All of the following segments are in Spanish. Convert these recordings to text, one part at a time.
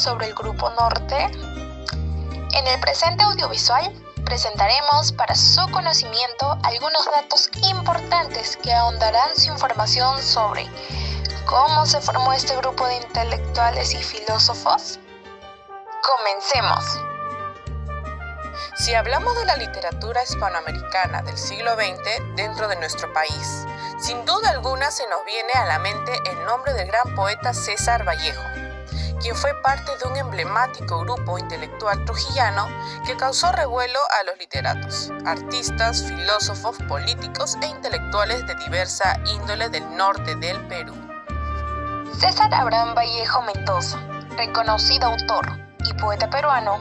sobre el Grupo Norte. En el presente audiovisual presentaremos para su conocimiento algunos datos importantes que ahondarán su información sobre cómo se formó este grupo de intelectuales y filósofos. Comencemos. Si hablamos de la literatura hispanoamericana del siglo XX dentro de nuestro país, sin duda alguna se nos viene a la mente el nombre del gran poeta César Vallejo, quien fue parte de un emblemático grupo intelectual trujillano que causó revuelo a los literatos, artistas, filósofos, políticos e intelectuales de diversa índole del norte del Perú. César Abraham Vallejo Mendoza, reconocido autor y poeta peruano,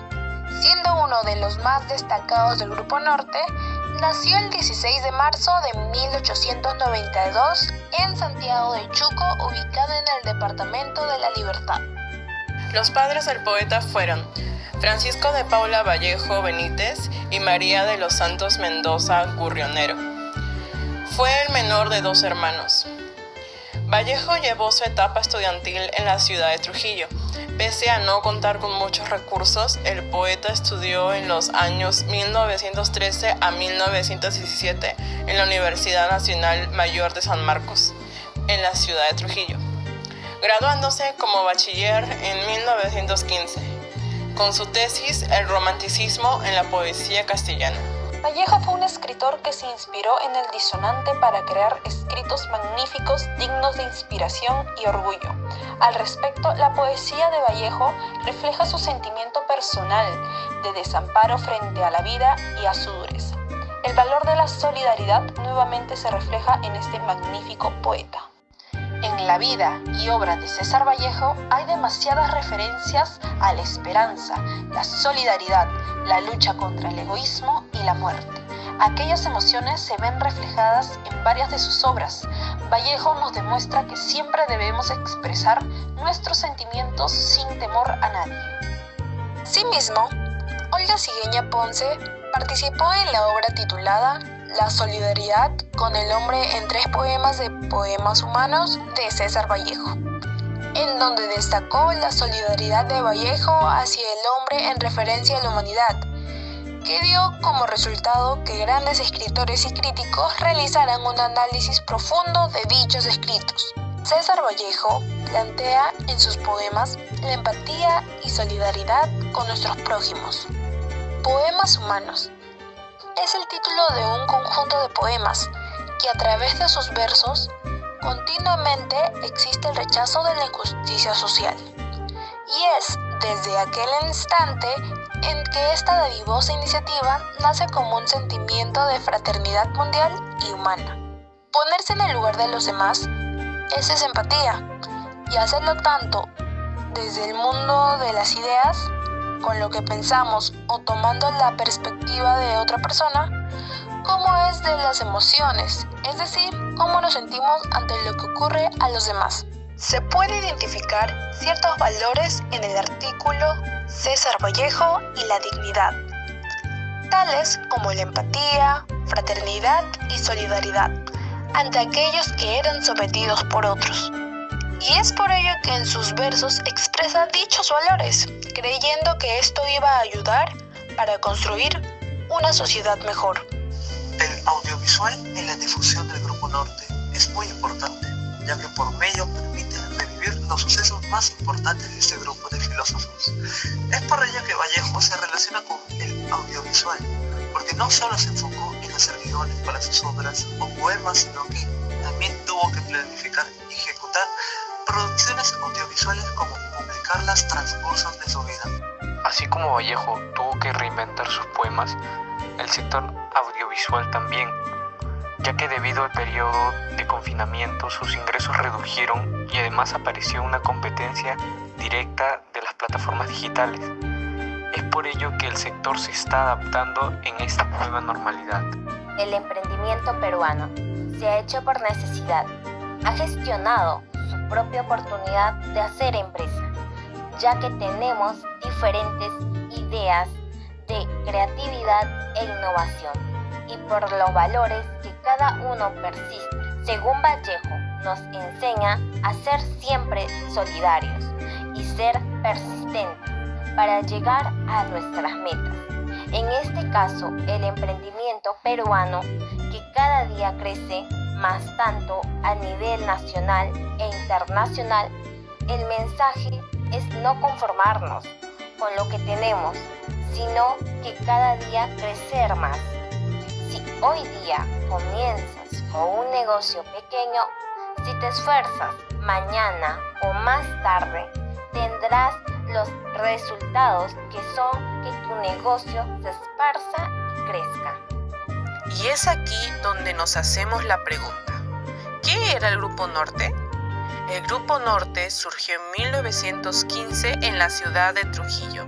siendo uno de los más destacados del Grupo Norte, nació el 16 de marzo de 1892 en Santiago de Chuco, ubicado en el departamento de La Libertad. Los padres del poeta fueron Francisco de Paula Vallejo Benítez y María de los Santos Mendoza Gurrionero. Fue el menor de 2 hermanos. Vallejo llevó su etapa estudiantil en la ciudad de Trujillo. Pese a no contar con muchos recursos, el poeta estudió en los años 1913 a 1917 en la Universidad Nacional Mayor de San Marcos, en la ciudad de Trujillo, graduándose como bachiller en 1915, con su tesis El romanticismo en la poesía castellana. Vallejo fue un escritor que se inspiró en el disonante para crear escritos magníficos dignos de inspiración y orgullo. Al respecto, la poesía de Vallejo refleja su sentimiento personal de desamparo frente a la vida y a su dureza. El valor de la solidaridad nuevamente se refleja en este magnífico poeta. En la vida y obra de César Vallejo hay demasiadas referencias a la esperanza, la solidaridad, la lucha contra el egoísmo y la muerte. Aquellas emociones se ven reflejadas en varias de sus obras. Vallejo nos demuestra que siempre debemos expresar nuestros sentimientos sin temor a nadie. Asimismo, Olga Sigueña Ponce participó en la obra titulada La solidaridad con el hombre en 3 poemas de Poemas Humanos de César Vallejo, en donde destacó la solidaridad de Vallejo hacia el hombre en referencia a la humanidad, que dio como resultado que grandes escritores y críticos realizaran un análisis profundo de dichos escritos. César Vallejo plantea en sus poemas la empatía y solidaridad con nuestros prójimos. Poemas Humanos es el título de un conjunto de poemas que a través de sus versos continuamente existe el rechazo de la injusticia social. Y es desde aquel instante en que esta dadivosa iniciativa nace como un sentimiento de fraternidad mundial y humana. Ponerse en el lugar de los demás es empatía, y hacerlo tanto desde el mundo de las ideas, con lo que pensamos o tomando la perspectiva de otra persona, como es de las emociones, es decir, cómo nos sentimos ante lo que ocurre a los demás. Se puede identificar ciertos valores en el artículo César Vallejo y la dignidad, tales como la empatía, fraternidad y solidaridad ante aquellos que eran sometidos por otros. Y es por ello que en sus versos expresa dichos valores, creyendo que esto iba a ayudar para construir una sociedad mejor. El audiovisual en la difusión del Grupo Norte es muy importante, ya que por medio permite revivir los sucesos más importantes de este grupo de filósofos. Es por ello que Vallejo se relaciona con el audiovisual, porque no solo se enfocó en hacer guiones para sus obras o poemas, sino que también tuvo que planificar y ejecutar producciones audiovisuales como publicarlas transcurso de su vida. Así como Vallejo tuvo que reinventar sus poemas, el sector audiovisual también, ya que debido al periodo de confinamiento sus ingresos redujeron y además apareció una competencia directa de las plataformas digitales. Es por ello que el sector se está adaptando en esta nueva normalidad. El emprendimiento peruano se ha hecho por necesidad. Ha gestionado su propia oportunidad de hacer empresa, ya que tenemos diferentes ideas de creatividad e innovación y por los valores que cada uno persiste. Según Vallejo, nos enseña a ser siempre solidarios y ser persistentes para llegar a nuestras metas. En este caso, el emprendimiento peruano, que cada día crece más tanto a nivel nacional e internacional, el mensaje es no conformarnos con lo que tenemos, sino que cada día crecer más. Si hoy día comienzas con un negocio pequeño, si te esfuerzas, mañana o más tarde tendrás los resultados que son que tu negocio se esparza y crezca. Y es aquí donde nos hacemos la pregunta: ¿qué era el Grupo Norte? El Grupo Norte surgió en 1915 en la ciudad de Trujillo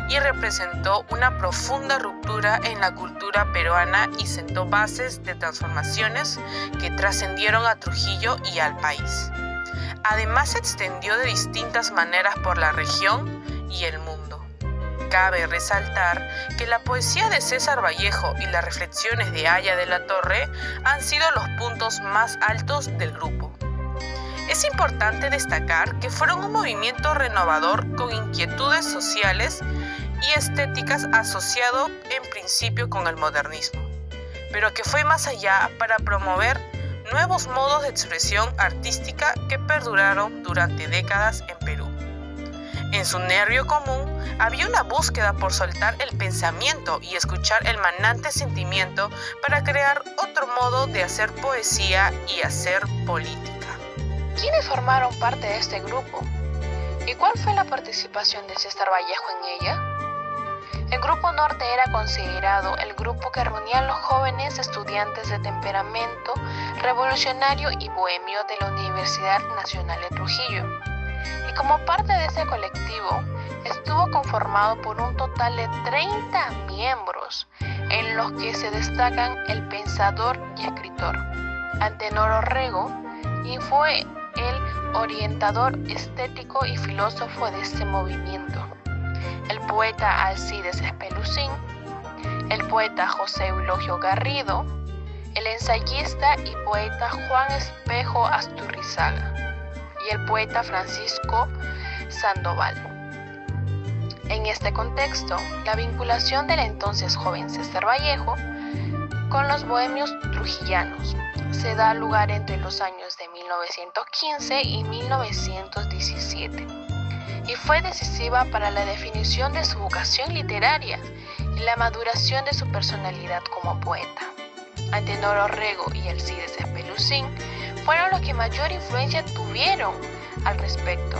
y representó una profunda ruptura en la cultura peruana y sentó bases de transformaciones que trascendieron a Trujillo y al país. Además, se extendió de distintas maneras por la región y el mundo. Cabe resaltar que la poesía de César Vallejo y las reflexiones de Aya de la Torre han sido los puntos más altos del grupo. Es importante destacar que fueron un movimiento renovador con inquietudes sociales y estéticas asociado en principio con el modernismo, pero que fue más allá para promover nuevos modos de expresión artística que perduraron durante décadas en Perú. En su nervio común había una búsqueda por soltar el pensamiento y escuchar el manante sentimiento para crear otro modo de hacer poesía y hacer política. ¿Quiénes formaron parte de este grupo? ¿Y cuál fue la participación de César Vallejo en ella? El Grupo Norte era considerado el grupo que reunía a los jóvenes estudiantes de temperamento revolucionario y bohemio de la Universidad Nacional de Trujillo. Y como parte de ese colectivo, estuvo conformado por un total de 30 miembros, en los que se destacan el pensador y escritor Antenor Orrego, y fue el orientador estético y filósofo de este movimiento, el poeta Alcides Espelucín, el poeta José Eulogio Garrido, el ensayista y poeta Juan Espejo Asturrizaga y el poeta Francisco Sandoval. En este contexto, la vinculación del entonces joven César Vallejo con los bohemios trujillanos se da lugar entre los años de 1915 y 1917 y fue decisiva para la definición de su vocación literaria y la maduración de su personalidad como poeta. Antenor Orrego y Alcides Espelucín fueron los que mayor influencia tuvieron al respecto,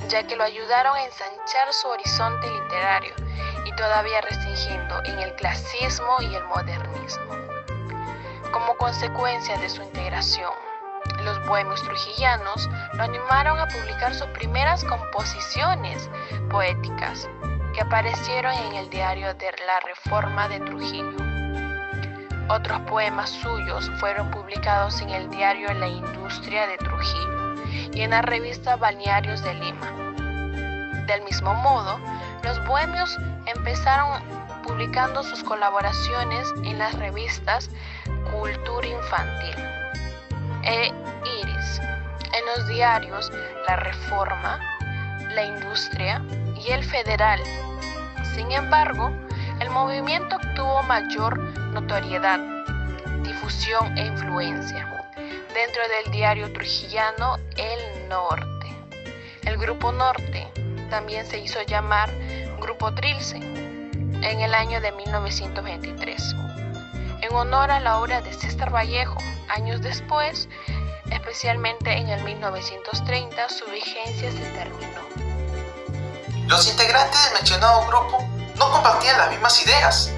ya que lo ayudaron a ensanchar su horizonte literario y todavía restringiendo en el clasismo y el modernismo. Como consecuencia de su integración, los bohemios trujillanos lo animaron a publicar sus primeras composiciones poéticas, que aparecieron en el diario de la Reforma de Trujillo. Otros poemas suyos fueron publicados en el diario La Industria de Trujillo y en la revista Balnearios de Lima. Del mismo modo, los bohemios empezaron publicando sus colaboraciones en las revistas Cultura Infantil e Iris, en los diarios La Reforma, La Industria y El Federal. Sin embargo, el movimiento obtuvo mayor notoriedad, difusión e influencia dentro del diario trujillano El Norte. El Grupo Norte también se hizo llamar Grupo Trilce en el año de 1923, en honor a la obra de César Vallejo. Años después, especialmente en el 1930, su vigencia se terminó. Los integrantes del mencionado grupo no compartían las mismas ideas.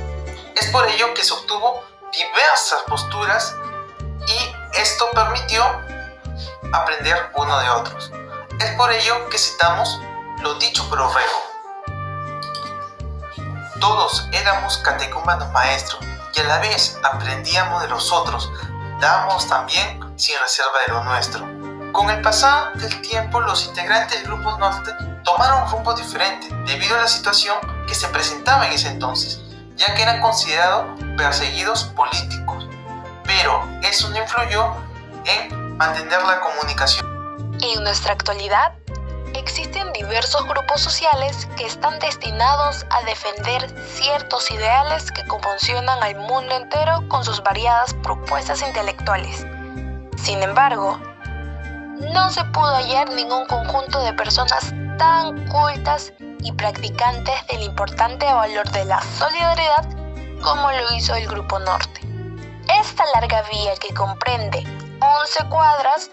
Es por ello que se obtuvo diversas posturas y esto permitió aprender uno de otros. Es por ello que citamos lo dicho por Orrego. Todos éramos catecúmenos maestros y a la vez aprendíamos de los otros, damos también sin reserva de lo nuestro. Con el pasar del tiempo, los integrantes del Grupo Norte tomaron un rumbo diferente debido a la situación que se presentaba en ese entonces, ya que eran considerados perseguidos políticos, pero eso no influyó en mantener la comunicación. En nuestra actualidad, existen diversos grupos sociales que están destinados a defender ciertos ideales que conmocionan al mundo entero con sus variadas propuestas intelectuales. Sin embargo, no se pudo hallar ningún conjunto de personas tan cultas y practicantes del importante valor de la solidaridad como lo hizo el Grupo Norte. Esta larga vía, que comprende 11 cuadras,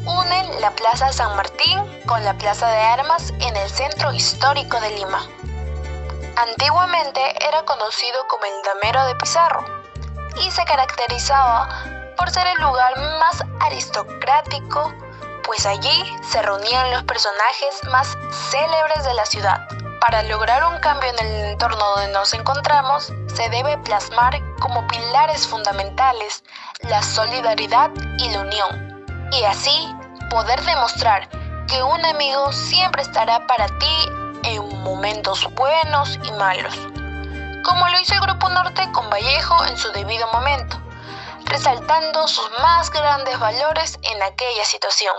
une la Plaza San Martín con la Plaza de Armas en el centro histórico de Lima. Antiguamente era conocido como el Damero de Pizarro y se caracterizaba por ser el lugar más aristocrático, pues allí se reunían los personajes más célebres de la ciudad. Para lograr un cambio en el entorno donde nos encontramos, se debe plasmar como pilares fundamentales la solidaridad y la unión, y así poder demostrar que un amigo siempre estará para ti en momentos buenos y malos, como lo hizo el Grupo Norte con Vallejo en su debido momento, resaltando sus más grandes valores en aquella situación.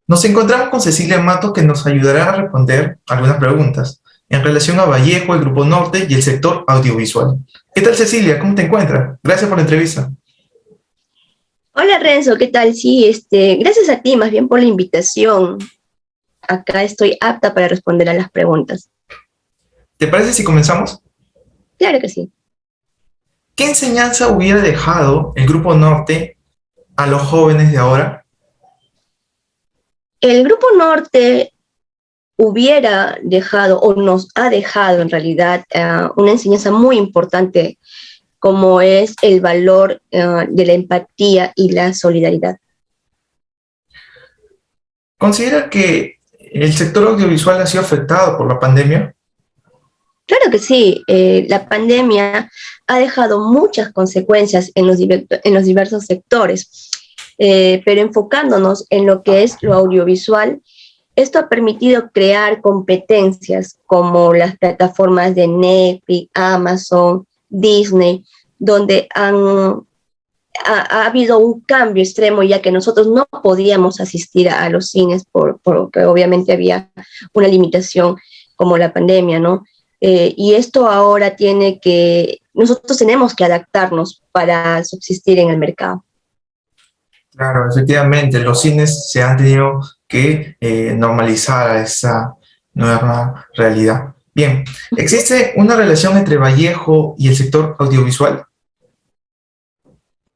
Nos encontramos con Cecilia Mato, que nos ayudará a responder algunas preguntas en relación a Vallejo, el Grupo Norte y el sector audiovisual. ¿Qué tal, Cecilia? ¿Cómo te encuentras? Gracias por la entrevista. Hola, Renzo, ¿qué tal? Sí, gracias a ti más bien por la invitación. Acá estoy apta para responder a las preguntas. ¿Te parece si comenzamos? Claro que sí. ¿Qué enseñanza hubiera dejado el Grupo Norte a los jóvenes de ahora? El Grupo Norte hubiera dejado, o nos ha dejado en realidad, una enseñanza muy importante, como es el valor de la empatía y la solidaridad. ¿Considera que el sector audiovisual ha sido afectado por la pandemia? Claro que sí, la pandemia ha dejado muchas consecuencias en los diversos sectores, pero enfocándonos en lo que es lo audiovisual, esto ha permitido crear competencias como las plataformas de Netflix, Amazon, Disney, donde ha habido un cambio extremo, ya que nosotros no podíamos asistir a los cines porque obviamente había una limitación como la pandemia, ¿no? Y esto ahora nosotros tenemos que adaptarnos para subsistir en el mercado. Claro, efectivamente, los cines se han tenido que normalizar a esa nueva realidad. Bien, ¿existe una relación entre Vallejo y el sector audiovisual?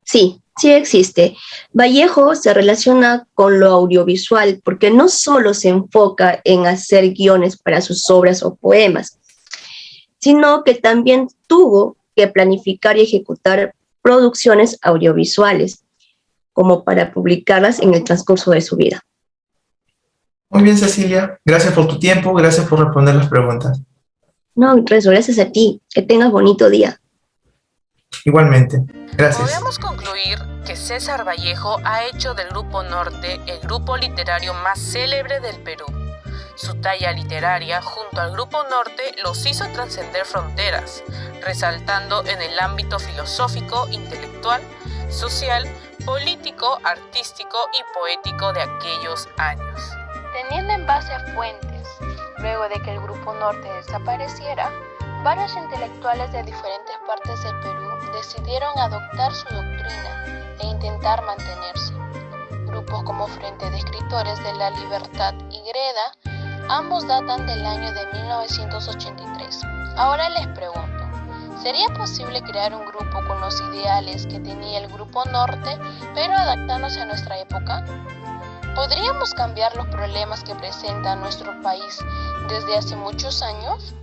Sí, sí existe. Vallejo se relaciona con lo audiovisual porque no solo se enfoca en hacer guiones para sus obras o poemas, sino que también tuvo que planificar y ejecutar producciones audiovisuales, como para publicarlas en el transcurso de su vida. Muy bien, Cecilia. Gracias por tu tiempo, gracias por responder las preguntas. No, Renzo, gracias a ti. Que tengas bonito día. Igualmente. Gracias. Podemos concluir que César Vallejo ha hecho del Grupo Norte el grupo literario más célebre del Perú. Su talla literaria junto al Grupo Norte los hizo trascender fronteras, resaltando en el ámbito filosófico, intelectual, social, político, artístico y poético de aquellos años. Teniendo en base a fuentes, luego de que el Grupo Norte desapareciera, varios intelectuales de diferentes partes del Perú decidieron adoptar su doctrina e intentar mantenerse. Grupos como Frente de Escritores de la Libertad y Greda, ambos datan del año de 1983. Ahora les pregunto, ¿sería posible crear un grupo con los ideales que tenía el Grupo Norte, pero adaptándose a nuestra época? ¿Podríamos cambiar los problemas que presenta nuestro país desde hace muchos años?